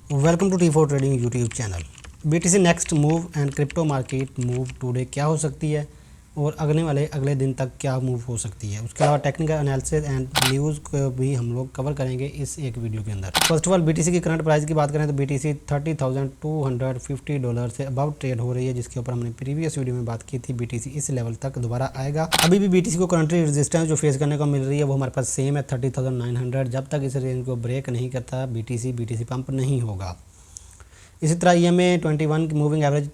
Welcome to T4 trading YouTube channel. BTC next move and crypto market move today क्या हो सकती है और अगले दिन तक क्या मूव हो सकती है। उसके अलावा टेक्निकल एनालिसिस एंड न्यूज़ को भी हम लोग कवर करेंगे इस एक वीडियो के अंदर। फर्स्ट ऑफ ऑल BTC की करंट प्राइस की बात करें तो BTC $30,250 से अबव ट्रेड हो रही है, जिसके ऊपर हमने प्रीवियस वीडियो में बात की थी। BTC इस लेवल तक दोबारा आएगा। अभी भी BTC को करंटली रेजिस्टेंस जो फेस करने को मिल रही है वो हमारे पास सेम है 30,900। जब तक इस रेंज को ब्रेक नहीं करता BTC पंप नहीं होगा। इसी तरह EMA 21 मूविंग एवरेज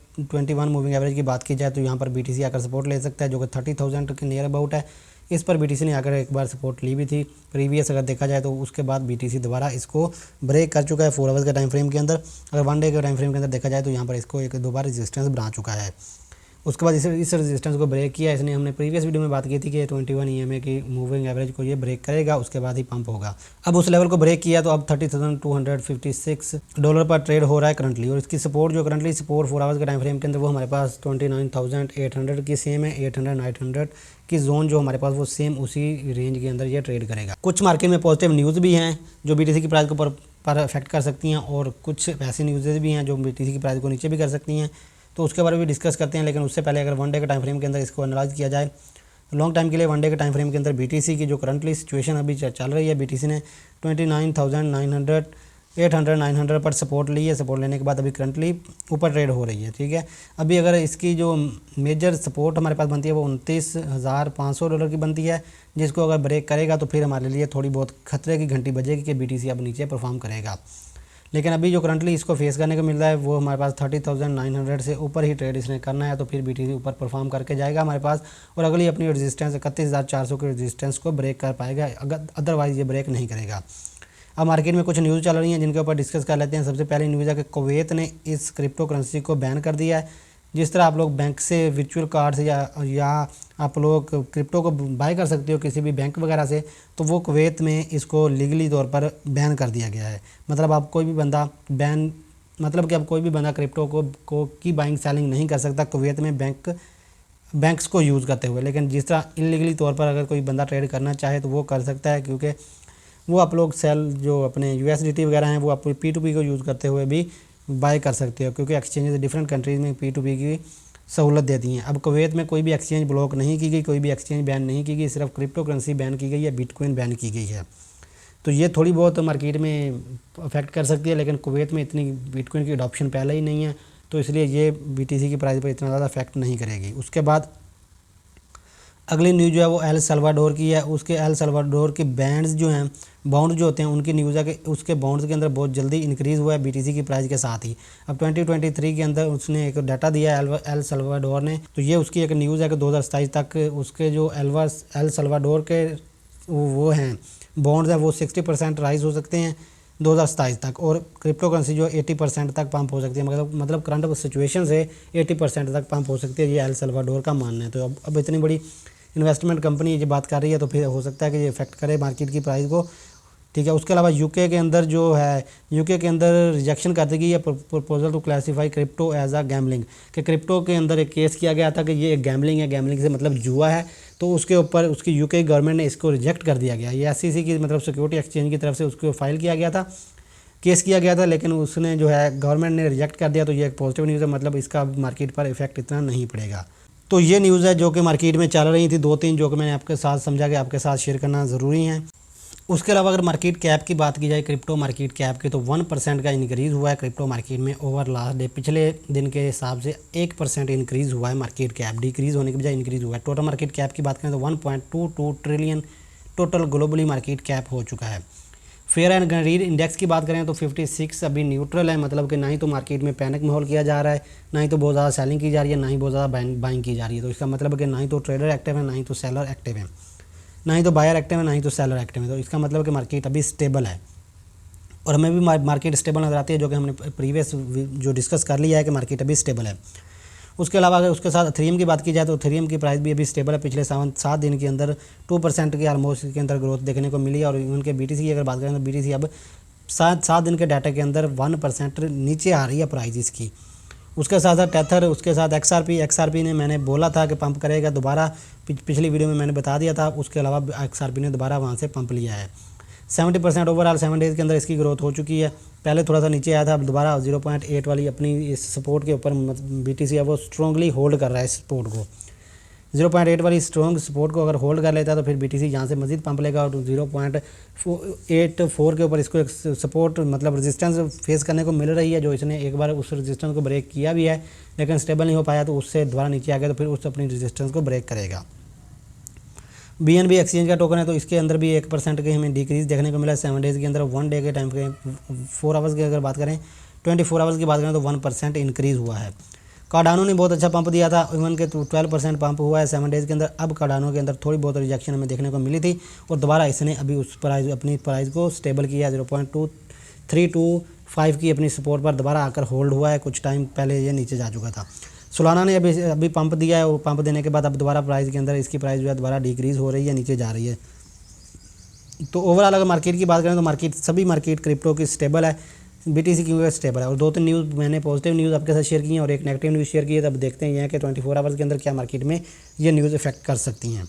की बात की जाए तो यहाँ पर BTC आकर सपोर्ट ले सकता है, जो कि 30,000 के नियर अबाउट है। इस पर BTC ने आकर एक बार सपोर्ट ली भी थी प्रीवियस अगर देखा जाए तो। उसके बाद BTC दोबारा इसको ब्रेक कर चुका है 4 आवर्स के टाइम फ्रेम के अंदर। अगर 1 डे के टाइम फ्रेम के अंदर देखा जाए तो यहाँ पर इसको एक दो बार रेजिस्टेंस बना चुका है। उसके बाद इस रेजिस्टेंस को ब्रेक किया इसने। हमने प्रीवियस वीडियो में बात की थी कि 21 EMA की मूविंग एवरेज को ये ब्रेक करेगा, उसके बाद ही पंप होगा। अब उस लेवल को ब्रेक किया तो अब $30,256 पर ट्रेड हो रहा है करंटली। और इसकी सपोर्ट जो करंटली सपोर्ट 4 आवर्स के टाइम फ्रेम के अंदर वो हमारे पास 29,800 की सेम है। 800-900 की जोन जो हमारे पास वो सेम उसी रेंज के अंदर ये ट्रेड करेगा। कुछ मार्केट में पॉजिटिव न्यूज़ भी हैं जो BTC की प्राइस को पर अफेक्ट कर सकती हैं, और कुछ ऐसी न्यूज़ भी हैं जो BTC की प्राइस को नीचे भी कर सकती हैं, तो उसके बारे में भी डिस्कस करते हैं। लेकिन उससे पहले अगर 1 डे के टाइम फ्रेम के अंदर इसको एनालाइज किया जाए तो लॉन्ग टाइम के लिए 1 डे के टाइम फ्रेम के अंदर BTC की जो करंटली सिचुएशन अभी चल रही है, BTC ने 29,900 पर सपोर्ट ली है। सपोर्ट लेने के बाद अभी करंटली ऊपर ट्रेड हो रही है, ठीक है। अभी अगर इसकी जो मेजर सपोर्ट हमारे पास बनती है वो $29,500 की बनती है, जिसको अगर ब्रेक करेगा तो फिर हमारे लिए थोड़ी बहुत खतरे की घंटी बजेगी कि BTC अब नीचे परफॉर्म करेगा। लेकिन अभी जो करंटली इसको फेस करने को मिल रहा है वो हमारे पास 30,900 से ऊपर ही ट्रेड इसने करना है, तो फिर BTC ऊपर परफॉर्म करके जाएगा हमारे पास, और अगली अपनी रेजिस्टेंस 31,400 के रेजिस्टेंस को ब्रेक कर पाएगा, अगर अदरवाइज़ ये ब्रेक नहीं करेगा। अब मार्केट में कुछ न्यूज़ चल रही हैं जिनके ऊपर डिस्कस कर लेते हैं। सबसे पहली न्यूज़ है कि कुवैत ने इस क्रिप्टो करेंसी को बैन कर दिया है। जिस तरह आप लोग बैंक से वर्चुअल कार्ड से या आप लोग क्रिप्टो को बाय कर सकते हो किसी भी बैंक वगैरह से, तो वो कुवैत में इसको लीगली तौर पर बैन कर दिया गया है। मतलब आप कोई भी बंदा कि अब कोई भी बंदा क्रिप्टो को की बाइंग सेलिंग नहीं कर सकता कुवैत में बैंक्स को यूज़ करते हुए। लेकिन जिस तरह इलीगली तौर पर अगर कोई बंदा ट्रेड करना चाहे तो वो कर सकता है, क्योंकि वो आप लोग सेल जो अपने USDT वगैरह हैं वो आप P2P को यूज़ करते हुए भी बाय कर सकते हो, क्योंकि एक्सचेंजेस डिफरेंट कंट्रीज़ में P2P की सहूलत देती हैं। अब कुवैत में कोई भी एक्सचेंज ब्लॉक नहीं की गई, कोई भी एक्सचेंज बैन नहीं की गई, सिर्फ क्रिप्टो करेंसी बैन की गई है, बिटकॉइन बैन की गई है। तो ये थोड़ी बहुत मार्केट में अफेक्ट कर सकती है, लेकिन कुवैत में इतनी बिटकॉइन की अडॉप्शन पहले ही नहीं है, तो इसलिए ये BTC की प्राइस पर इतना ज़्यादा अफेक्ट नहीं करेगी। उसके बाद अगली न्यूज़ जो है वो एल सल्वाडोर की है। उसके एल सल्वाडोर के बाउंड जो होते हैं उनकी न्यूज़ है कि उसके बाउंड्स के अंदर बहुत जल्दी इंक्रीज़ हुआ है BTC की प्राइस के साथ ही। अब 2023 के अंदर उसने एक डाटा दिया है एल सल्वाडोर ने, तो ये उसकी एक न्यूज़ है कि 2027 तक उसके जो एल सल्वाडोर के वो हैं बॉन्ड्स हैं वो 60% राइज हो सकते हैं 2027 तक, और क्रिप्टो करेंसी जो 80% तक पंप हो सकती है। मतलब करंट सिचुएशन से 80% तक पंप हो सकती है, ये एल सल्वाडोर का मानना है। तो अब इतनी बड़ी इन्वेस्टमेंट कंपनी ये बात कर रही है तो फिर हो सकता है कि ये इफेक्ट करे मार्केट की प्राइस को, ठीक है। उसके अलावा यूके के अंदर रिजेक्शन कर दी गई है proposal to classify crypto as a gambling, कि क्रिप्टो के अंदर एक केस किया गया था कि ये एक गैम्बलिंग है, गैम्बलिंग से मतलब जुआ है, तो उसके ऊपर उसकी यूके गवर्नमेंट ने इसको रिजेक्ट कर दिया गया। ये SEC की मतलब सिक्योरिटी एक्सचेंज की तरफ से उसको फाइल किया गया था, केस किया गया था, लेकिन उसने जो है गवर्नमेंट ने रिजेक्ट कर दिया। तो ये एक पॉजिटिव न्यूज़ है, मतलब इसका मार्केट पर इफेक्ट इतना नहीं पड़ेगा। तो ये न्यूज़ है जो कि मार्केट में चल रही थी 2-3, जो कि मैंने आपके साथ समझा कि आपके साथ शेयर करना ज़रूरी है। उसके अलावा अगर मार्केट कैप की बात की जाए क्रिप्टो मार्केट कैप की, तो 1% का इंक्रीज़ हुआ है क्रिप्टो मार्केट में ओवर लास्ट डे। पिछले दिन के हिसाब से 1% इंक्रीज़ हुआ है मार्केट कैप, डिक्रीज़ होने के बजाय इंक्रीज़ हुआ है। टोटल मार्केट कैप की बात करें तो 1.22 trillion total globally market cap हो चुका है। फेयर एंड ग्रीड इंडेक्स की बात करें तो 56 अभी न्यूट्रल है, मतलब कि ना ही तो मार्केट में पैनिक माहौल किया जा रहा है, ना ही तो बहुत ज़्यादा सेलिंग की जा रही है, ना ही बहुत ज़्यादा बाइंग की जा रही है। तो इसका मतलब है कि ना ही तो ट्रेडर एक्टिव है, ना ही तो सेलर एक्टिव है, ना ही तो बायर एक्टिव है, ना ही तो सेलर एक्टिव है। तो इसका मतलब है कि मार्केट अभी स्टेबल है, और हमें भी मार्केट स्टेबल नज़र आती है, जो कि हमने प्रीवियस जो डिस्कस कर लिया है कि मार्केट अभी स्टेबल है। उसके अलावा अगर उसके साथ एथेरियम की बात की जाए तो एथेरियम की प्राइस भी अभी स्टेबल है। पिछले 7 दिन के अंदर 2% की ऑलमोस्ट के अंदर ग्रोथ देखने को मिली है। और उनके BTC की अगर बात करें तो BTC अब 7 दिन के डाटा के अंदर 1% नीचे आ रही है प्राइस इसकी। उसके साथ साथ टेथर, उसके साथ XRP ने मैंने बोला था कि पंप करेगा दोबारा, पिछली वीडियो में मैंने बता दिया था। उसके अलावा XRP ने दोबारा वहाँ से पंप लिया है। 70% ओवरऑल 7 डेज़ के अंदर इसकी ग्रोथ हो चुकी है। पहले थोड़ा सा नीचे आया था, अब दोबारा 0.8 वाली अपनी इस सपोर्ट के ऊपर BTC अब वो स्ट्रांगली होल्ड कर रहा है इस सपोर्ट को। 0.8 वाली स्ट्रॉन्ग सपोर्ट को अगर होल्ड कर लेता है तो फिर BTC यहाँ से मजीद पंप लेगा और 0.84 के ऊपर इसको एक सपोर्ट मतलब रेजिस्टेंस फेस करने को मिल रही है, जो इसने एक बार उस रेजिस्टेंस को ब्रेक किया भी है लेकिन स्टेबल नहीं हो पाया, तो उससे दोबारा नीचे आ गया तो फिर उस अपनी रेजिस्टेंस को ब्रेक करेगा। BNB एक्सचेंज का टोकन है, तो इसके अंदर भी 1% की हमें डिक्रीज देखने को मिला 7 डेज़ के अंदर। 1 डे के टाइम के 4 आवर्स की अगर बात करें, 24 आवर्स की बात करें तो 1% इंक्रीज़ हुआ है। कार्डानो ने बहुत अच्छा पंप दिया था, इवन के 12% पंप हुआ है 7 डेज़ के अंदर। अब कार्डानो के अंदर थोड़ी बहुत रिजेक्शन हमें देखने को मिली थी और दोबारा इसने अभी उस प्राइस अपनी प्राइस को स्टेबल किया, 0.2325 की अपनी सपोर्ट पर दोबारा आकर होल्ड हुआ है। कुछ टाइम पहले ये नीचे जा चुका था। सोलाना ने अभी पंप दिया है, वो पंप देने के बाद अब दोबारा प्राइस के अंदर इसकी प्राइस जो है दोबारा डिक्रीज़ हो रही है, नीचे जा रही है। तो ओवरऑल अगर मार्केट की बात करें तो मार्केट सभी मार्केट क्रिप्टो की स्टेबल है, BTC क्योंकि स्टेबल है। और 2-3 न्यूज़ मैंने पॉजिटिव न्यूज़ आपके साथ शेयर की हैं और एक नेगेटिव न्यूज़ शेयर की है, तब देखते हैं कि 24 आवर्स के अंदर क्या मार्केट में ये न्यूज़ इफेक्ट कर सकती हैं।